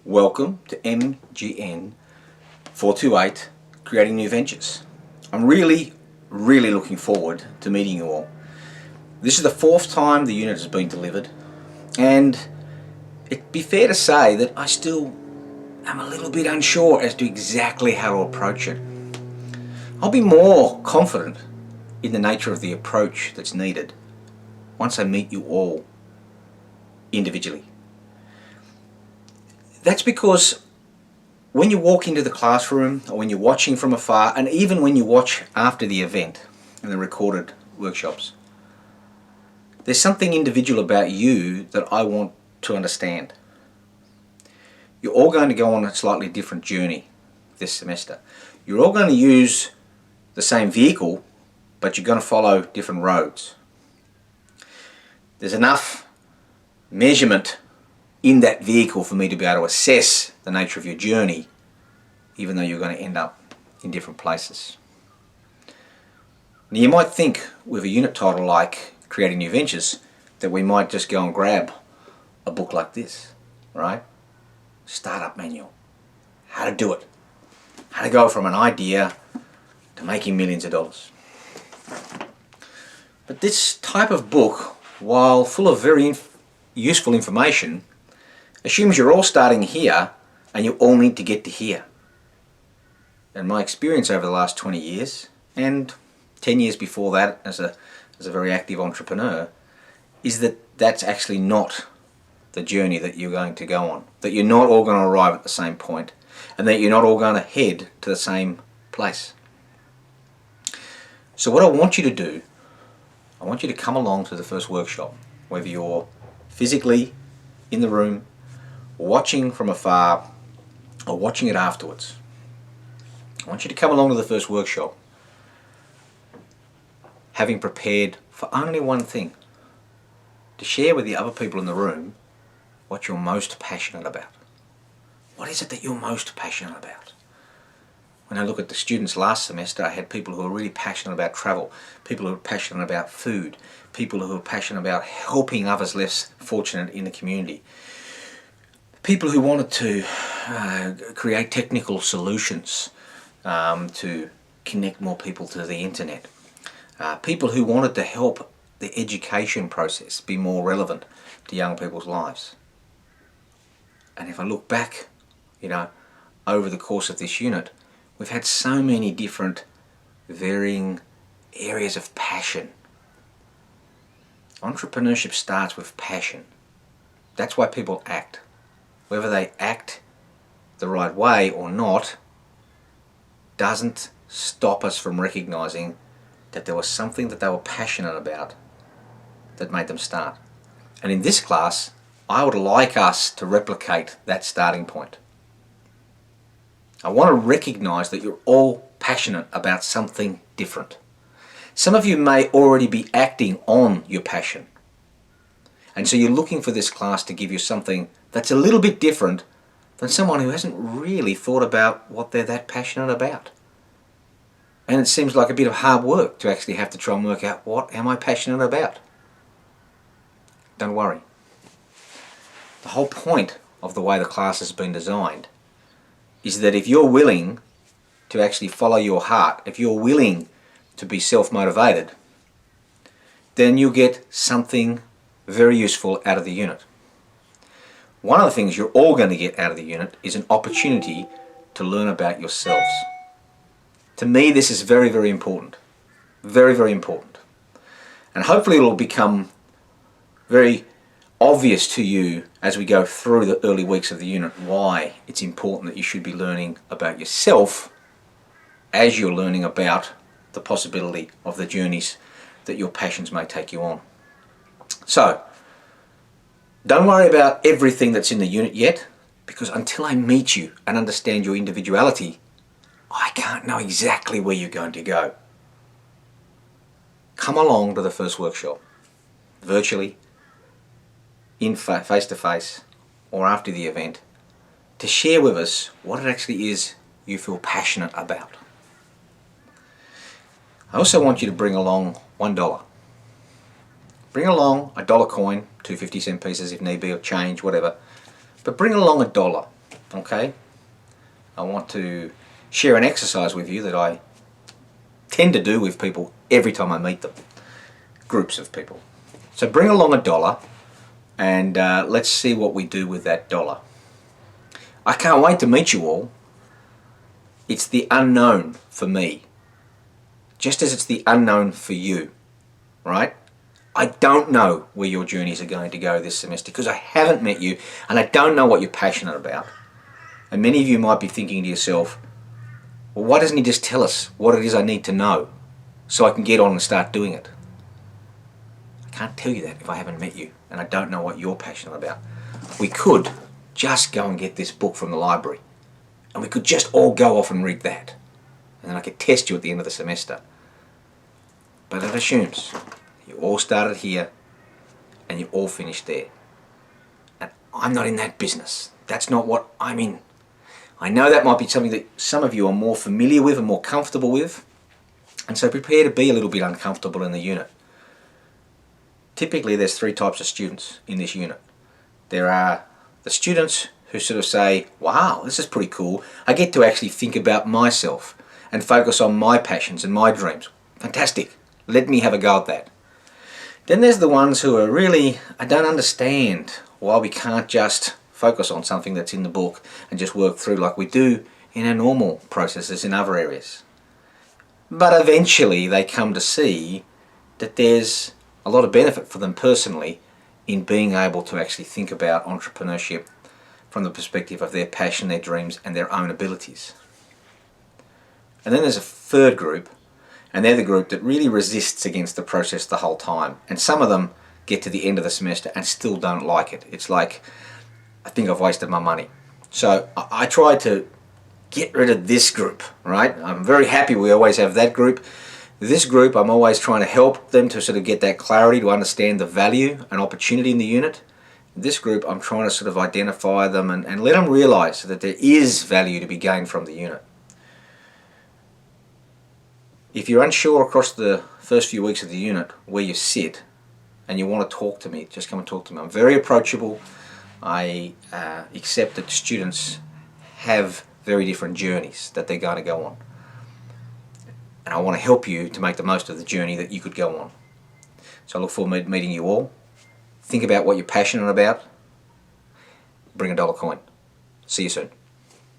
Welcome to MGN 428 Creating New Ventures. I'm really looking forward to meeting you all. This is the fourth time the unit has been delivered, and it'd be fair to say that I still am a little bit unsure as to exactly how to approach it. I'll be more confident in the nature of the approach that's needed once I meet you all individually. That's because when you walk into the classroom, or when you're watching from afar, and even when you watch after the event and the recorded workshops, there's something individual about you that I want to understand. You're all going to go on a slightly different journey this semester. You're all going to use the same vehicle, but you're going to follow different roads. There's enough measurement in that vehicle for me to be able to assess the nature of your journey, even though you're going to end up in different places. Now, you might think with a unit title like Creating New Ventures that we might just go and grab a book like this, right? Startup manual. How to do it. How to go from an idea to making millions of dollars. But this type of book, while full of very useful information, assumes you're all starting here and you all need to get to here. And my experience over the last 20 years and 10 years before that as a very active entrepreneur is that that's actually not the journey that you're going to go on. That you're not all going to arrive at the same point, and that you're not all going to head to the same place. So what I want you to do, I want you to come along to the first workshop, whether you're physically in the room, watching from afar, or watching it afterwards. I want you to come along to the first workshop having prepared for only one thing: to share with the other people in the room what you're most passionate about. What is it that you're most passionate about? When I look at the students last semester, I had people who are really passionate about travel, people who are passionate about food, people who are passionate about helping others less fortunate in the community, people who wanted to create technical solutions to connect more people to the internet, people who wanted to help the education process be more relevant to young people's lives. And if I look back, over the course of this unit, we've had so many different varying areas of passion. Entrepreneurship starts with passion. That's why people act. Whether they act the right way or not doesn't stop us from recognizing that there was something that they were passionate about that made them start. And in this class, I would like us to replicate that starting point. I want to recognize that you're all passionate about something different. Some of you may already be acting on your passion. And so you're looking for this class to give you something that's a little bit different than someone who hasn't really thought about what they're that passionate about. And it seems like a bit of hard work to actually have to try and work out, what am I passionate about? Don't worry. The whole point of the way the class has been designed is that if you're willing to actually follow your heart, if you're willing to be self-motivated, then you'll get something very useful out of the unit. One of the things you're all going to get out of the unit is an opportunity to learn about yourselves. To me, this is very important. Very important. And hopefully it'll become very obvious to you as we go through the early weeks of the unit why it's important that you should be learning about yourself as you're learning about the possibility of the journeys that your passions may take you on. So, don't worry about everything that's in the unit yet, because until I meet you and understand your individuality, I can't know exactly where you're going to go. Come along to the first workshop, virtually, in face-to-face, or after the event, to share with us what it actually is you feel passionate about. I also want you to bring along $1. Bring along a dollar coin, 2 50-cent pieces if need be, or change, whatever. But bring along $1. okay, I want to share an exercise with you that I tend to do with people every time I meet them, groups of people. So bring along $1 and let's see what we do with that dollar. I can't wait to meet you all. It's the unknown for me, just as it's the unknown for you, right? I don't know where your journeys are going to go this semester because I haven't met you and I don't know what you're passionate about. And many of you might be thinking to yourself, well, why doesn't he just tell us what it is I need to know so I can get on and start doing it? I can't tell you that if I haven't met you and I don't know what you're passionate about. We could just go and get this book from the library and we could just all go off and read that. And then I could test you at the end of the semester. But it assumes you all started here and you all finished there. And I'm not in that business. That's not what I'm in. I know that might be something that some of you are more familiar with and more comfortable with, and so prepare to be a little bit uncomfortable in the unit. Typically there's 3 types of students in this unit. There are the students who sort of say, wow, this is pretty cool. I get to actually think about myself and focus on my passions and my dreams. Fantastic. Let me have a go at that. Then there's the ones who are really, I don't understand why we can't just focus on something that's in the book and just work through like we do in our normal processes in other areas. But eventually they come to see that there's a lot of benefit for them personally in being able to actually think about entrepreneurship from the perspective of their passion, their dreams and their own abilities. And then there's a third group, and they're the group that really resists against the process the whole time. And some of them get to the end of the semester and still don't like it. It's like, I think I've wasted my money. So I try to get rid of this group, right? I'm very happy we always have that group. This group, I'm always trying to help them to sort of get that clarity, to understand the value and opportunity in the unit. This group, I'm trying to sort of identify them and let them realize that there is value to be gained from the unit. If you're unsure across the first few weeks of the unit where you sit and you want to talk to me, just come and talk to me. I'm very approachable. I accept that students have very different journeys that they're going to go on. And I want to help you to make the most of the journey that you could go on. So I look forward to meeting you all. Think about what you're passionate about. Bring $1 coin. See you soon.